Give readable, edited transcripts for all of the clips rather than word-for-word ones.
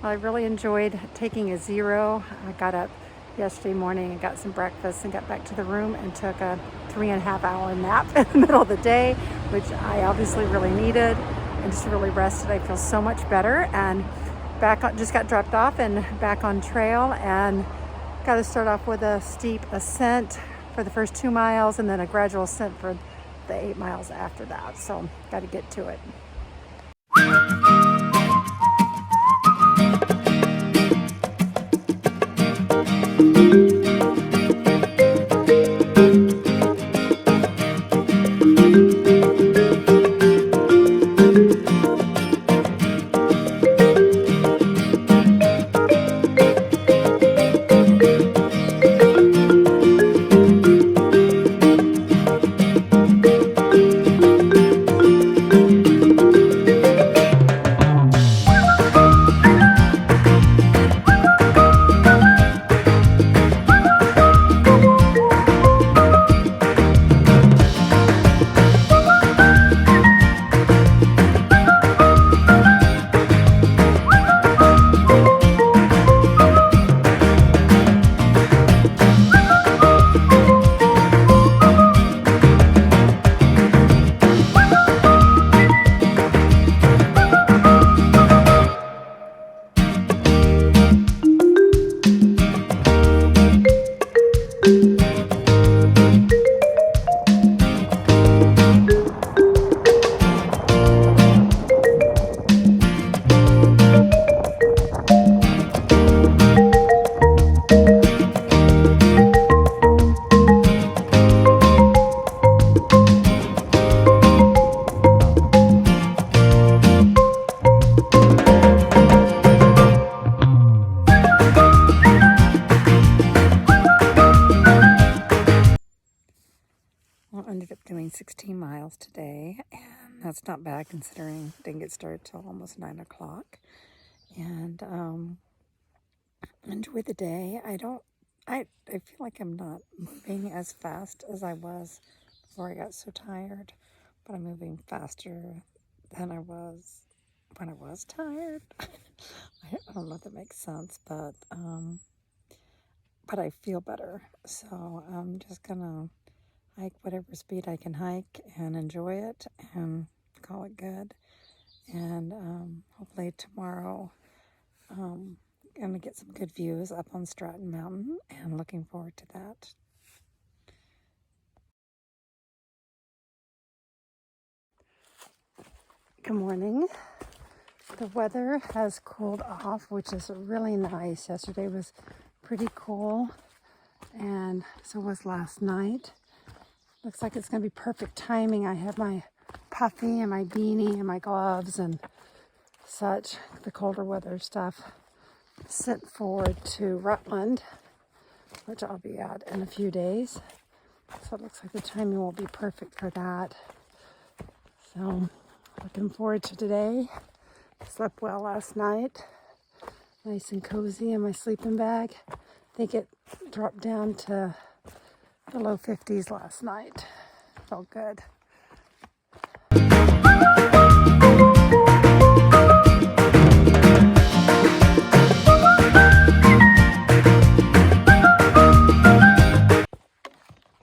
I really enjoyed taking a zero. I got up yesterday morning and got some breakfast and got back to the room and took a 3.5 hour nap in the middle of the day, which I obviously really needed, and just really rested. I feel so much better, and just got dropped off and back on trail, and got to start off with a steep ascent for the first 2 miles and then a gradual ascent for the 8 miles after that. So got to get to it. Well, I ended up doing 16 miles today, and that's not bad considering I didn't get started till almost 9 o'clock. And enjoyed the day. I feel like I'm not moving as fast as I was before I got so tired, but I'm moving faster than I was when I was tired. I don't know if that makes sense, but I feel better. So I'm just gonna hike whatever speed I can hike and enjoy it and call it good. And hopefully tomorrow gonna get some good views up on Stratton Mountain, and looking forward to that. Good morning. The weather has cooled off, which is really nice. Yesterday was pretty cool, and so was last night. Looks like it's going to be perfect timing. I have my puffy and my beanie and my gloves and such, the colder weather stuff, sent forward to Rutland, which I'll be at in a few days. So it looks like the timing will be perfect for that. So looking forward to today. Slept well last night. Nice and cozy in my sleeping bag. I think it dropped down to the low 50s last night. Felt good.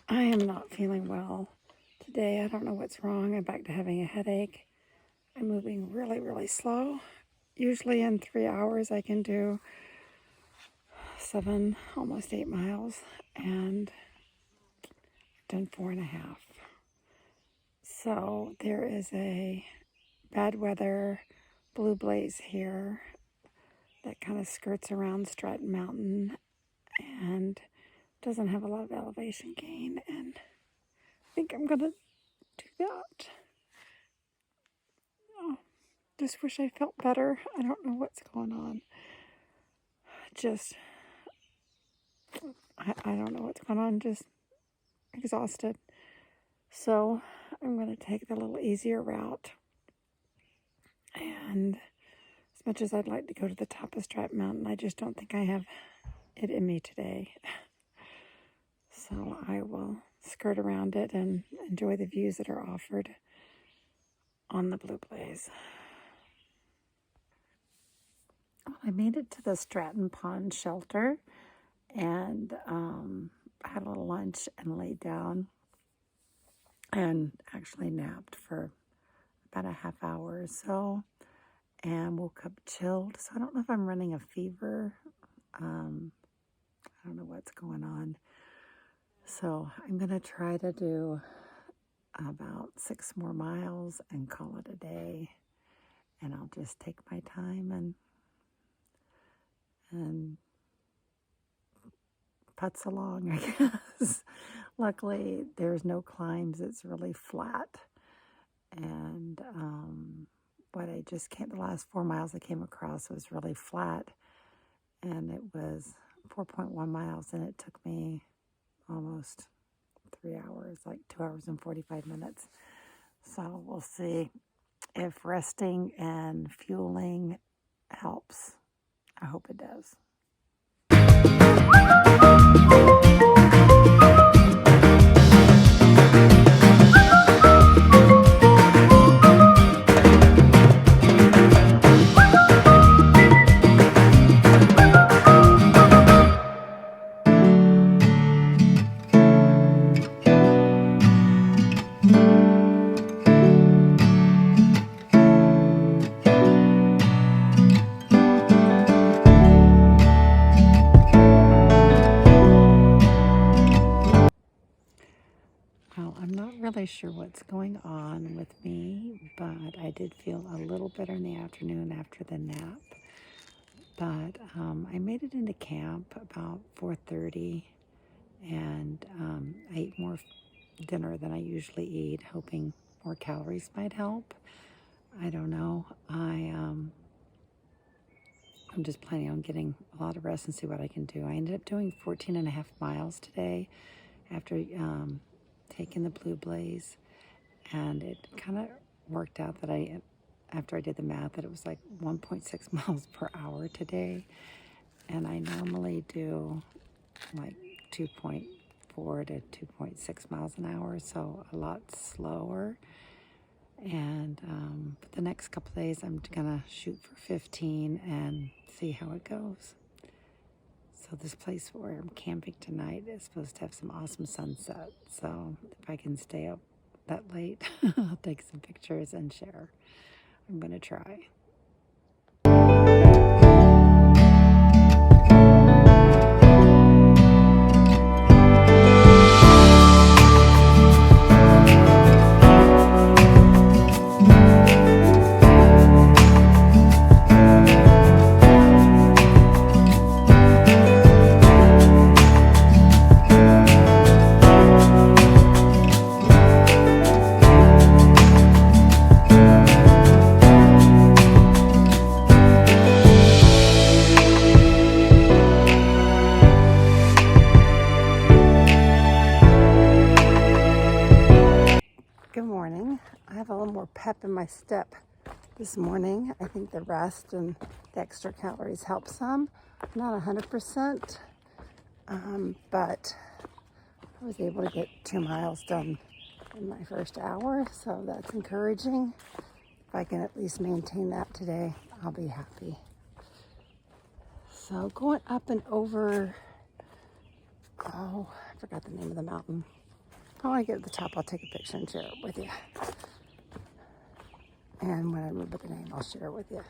I am not feeling well today. I don't know what's wrong. I'm back to having a headache. I'm moving really, really slow. Usually in 3 hours I can do 7, almost 8 miles, and I've done 4.5. So there is a bad weather blue blaze here that kind of skirts around Stratton Mountain and doesn't have a lot of elevation gain, and I think I'm gonna do that. Oh, just wish I felt better. I don't know what's going on. I don't know what's going on, just exhausted. So I'm going to take the little easier route. And as much as I'd like to go to the top of Stratton Mountain, I just don't think I have it in me today. So I will skirt around it and enjoy the views that are offered on the Blue Blaze. I made it to the Stratton Pond shelter and had a little lunch and laid down and actually napped for about a half hour or so and woke up chilled. So I don't know if I'm running a fever. I don't know what's going on. So I'm going to try to do about 6 more miles and call it a day. And I'll just take my time and putz along, I guess. Luckily, there's no climbs. It's really flat. And what I just came, the last 4 miles I came across was really flat. And it was 4.1 miles, and it took me almost 3 hours, like 2 hours and 45 minutes. So we'll see if resting and fueling helps. I hope it does. Well, I'm not really sure what's going on with me, but I did feel a little better in the afternoon after the nap. But I made it into camp about 4:30, and I ate more dinner than I usually eat, hoping more calories might help. I don't know. I'm just planning on getting a lot of rest and see what I can do. I ended up doing 14 and a half miles today after taking the Blue Blaze, and it kind of worked out that after I did the math, that it was like 1.6 miles per hour today, and I normally do like 2.4 to 2.6 miles an hour, so a lot slower. And for the next couple of days, I'm gonna shoot for 15 and see how it goes. So this place where I'm camping tonight is supposed to have some awesome sunset. So if I can stay up that late, I'll take some pictures and share. I'm gonna try. Good morning. I have a little more pep in my step this morning. I think the rest and the extra calories help some. Not 100%, but I was able to get 2 miles done in my first hour, so that's encouraging. If I can at least maintain that today, I'll be happy. So going up and over, I forgot the name of the mountain. When I get to the top, I'll take a picture and share it with you. And when I remember the name, I'll share it with you.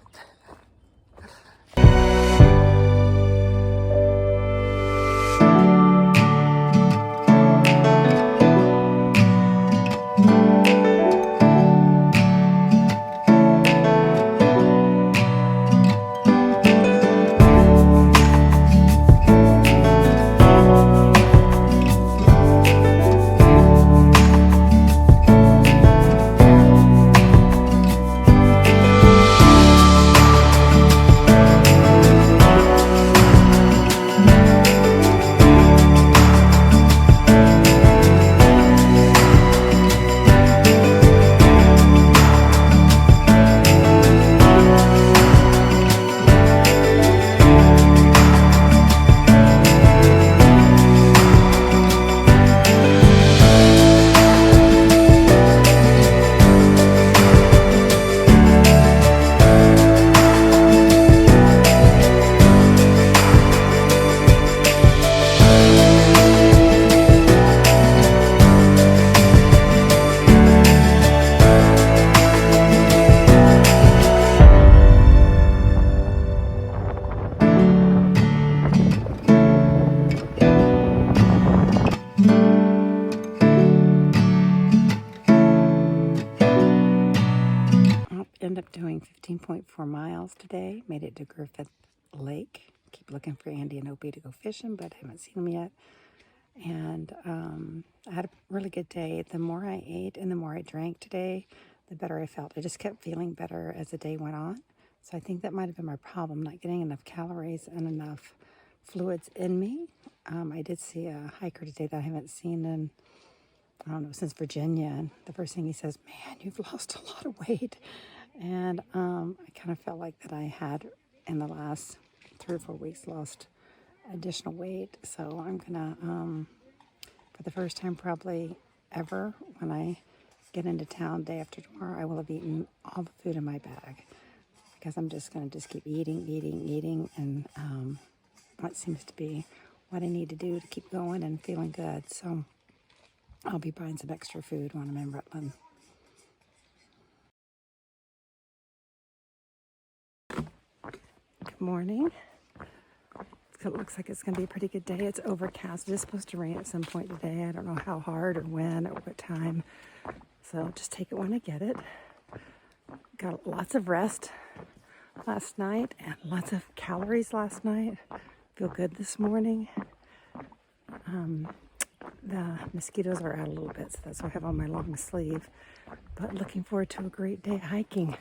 up doing 15.4 miles today. Made it to Griffith Lake. Keep looking for Andy and Opie to go fishing, but I haven't seen them yet. And I had a really good day. The more I ate and the more I drank today, the better I felt. I just kept feeling better as the day went on. So I think that might have been my problem, not getting enough calories and enough fluids in me. I did see a hiker today that I haven't seen in, I don't know, since Virginia. And the first thing he says, man, you've lost a lot of weight. And I kind of felt like that I had, in the last 3 or 4 weeks, lost additional weight. So I'm gonna, for the first time probably ever, when I get into town day after tomorrow, I will have eaten all the food in my bag, because I'm just gonna keep eating, and that seems to be what I need to do to keep going and feeling good. So I'll be buying some extra food when I'm in Rutland. Good morning. It looks like it's going to be a pretty good day. It's overcast. It is supposed to rain at some point today. I don't know how hard or when or what time. So I'll just take it when I get it. Got lots of rest last night and lots of calories last night. Feel good this morning. The mosquitoes are out a little bit, so that's why I have on my long sleeve. But looking forward to a great day hiking.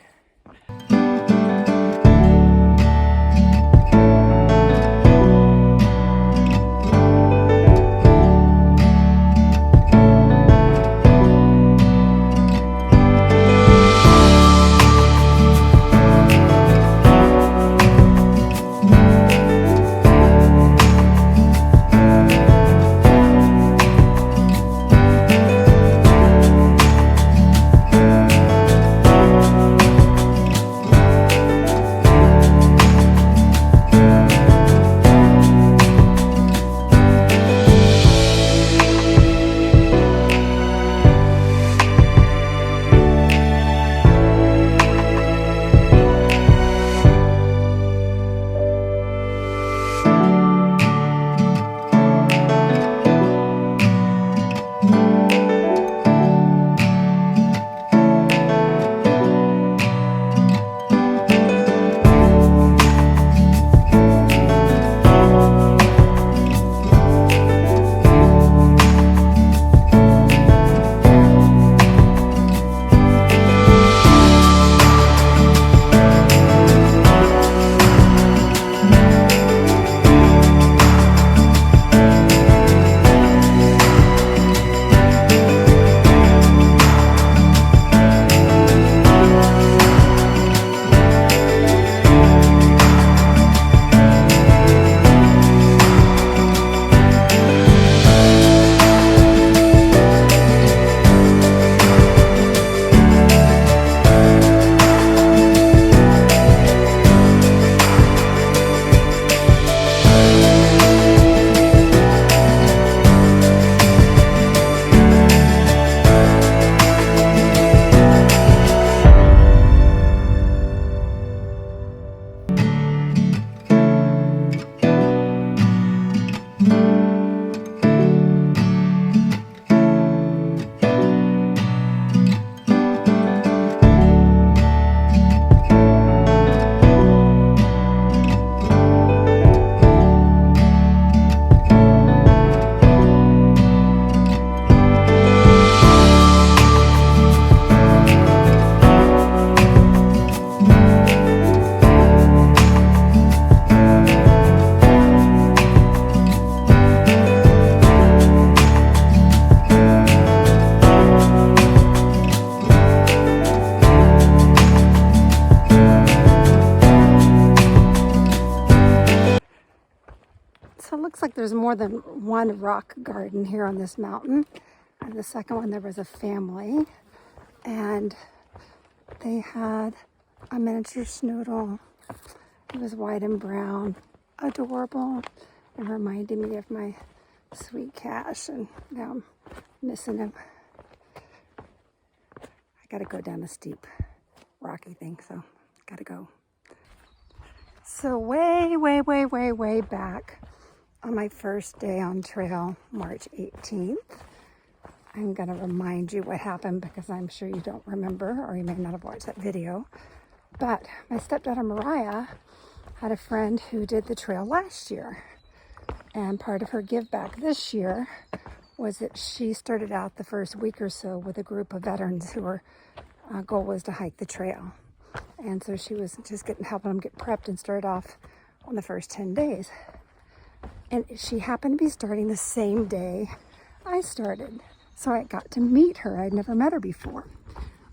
So it looks like there's more than one rock garden here on this mountain. And the second one, there was a family, and they had a miniature snoodle. It was white and brown, adorable, and reminded me of my sweet Cash, and now I'm missing him. I gotta go down a steep, rocky thing, so gotta go. So way back on my first day on trail, March 18th, I'm gonna remind you what happened, because I'm sure you don't remember, or you may not have watched that video. But my stepdaughter Mariah had a friend who did the trail last year. And part of her give back this year was that she started out the first week or so with a group of veterans who were goal was to hike the trail. And so she was just helping them get prepped and started off on the first 10 days. And she happened to be starting the same day I started. So I got to meet her. I'd never met her before.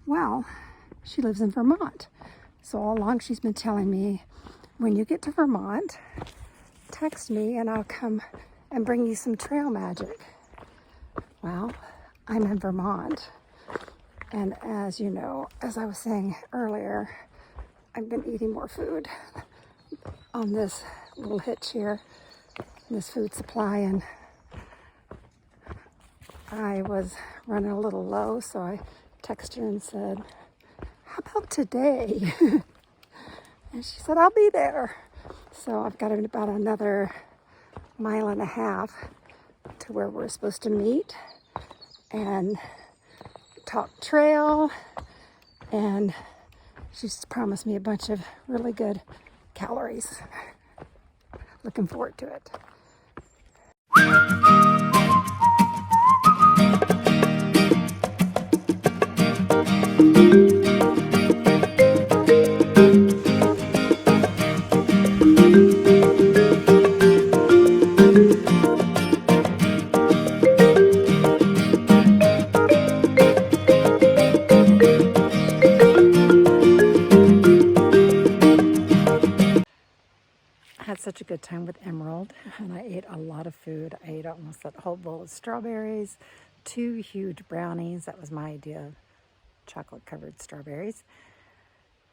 Well, she lives in Vermont. So all along she's been telling me, when you get to Vermont, text me and I'll come and bring you some trail magic. Well, I'm in Vermont. And as you know, as I was saying earlier, I've been eating more food on this little hitch here, this food supply, and I was running a little low, so I texted her and said, how about today? And she said, I'll be there. So I've got about another 1.5 miles to where we're supposed to meet and talk trail, and she's promised me a bunch of really good calories. Looking forward to it. I had such a good time with Emerald, and I ate a lot of food. I ate almost that whole bowl of strawberries, 2 huge brownies. That was my idea of chocolate-covered strawberries.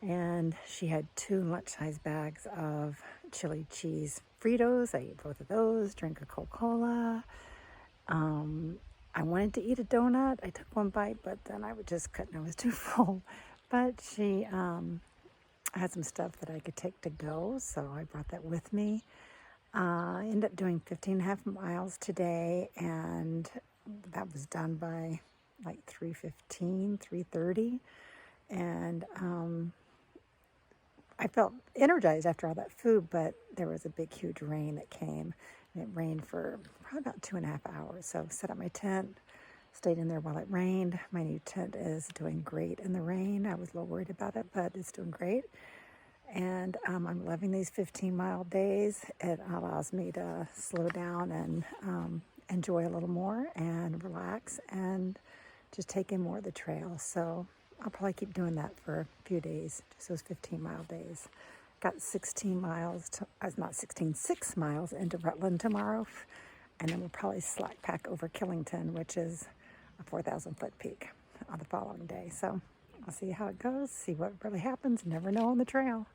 And she had 2 lunch-sized bags of chili cheese Fritos. I ate both of those, drank a Coca-Cola. I wanted to eat a donut. I took 1 bite, but then I just couldn't. I was too full. But she I had some stuff that I could take to go, so I brought that with me. I ended up doing 15.5 miles today, and that was done by like 3:15, 3:30. And I felt energized after all that food, but there was a big, huge rain that came, and it rained for probably about 2.5 hours. So I set up my tent, stayed in there while it rained. My new tent is doing great in the rain. I was a little worried about it, but it's doing great. And I'm loving these 15-mile days. It allows me to slow down and enjoy a little more and relax and just take in more of the trail. So I'll probably keep doing that for a few days, just those 15-mile days. Got 16 miles, not 16, 6 miles into Rutland tomorrow. And then we'll probably slack pack over Killington, which is a 4,000-foot peak on the following day. So I'll see how it goes, see what really happens. Never know on the trail.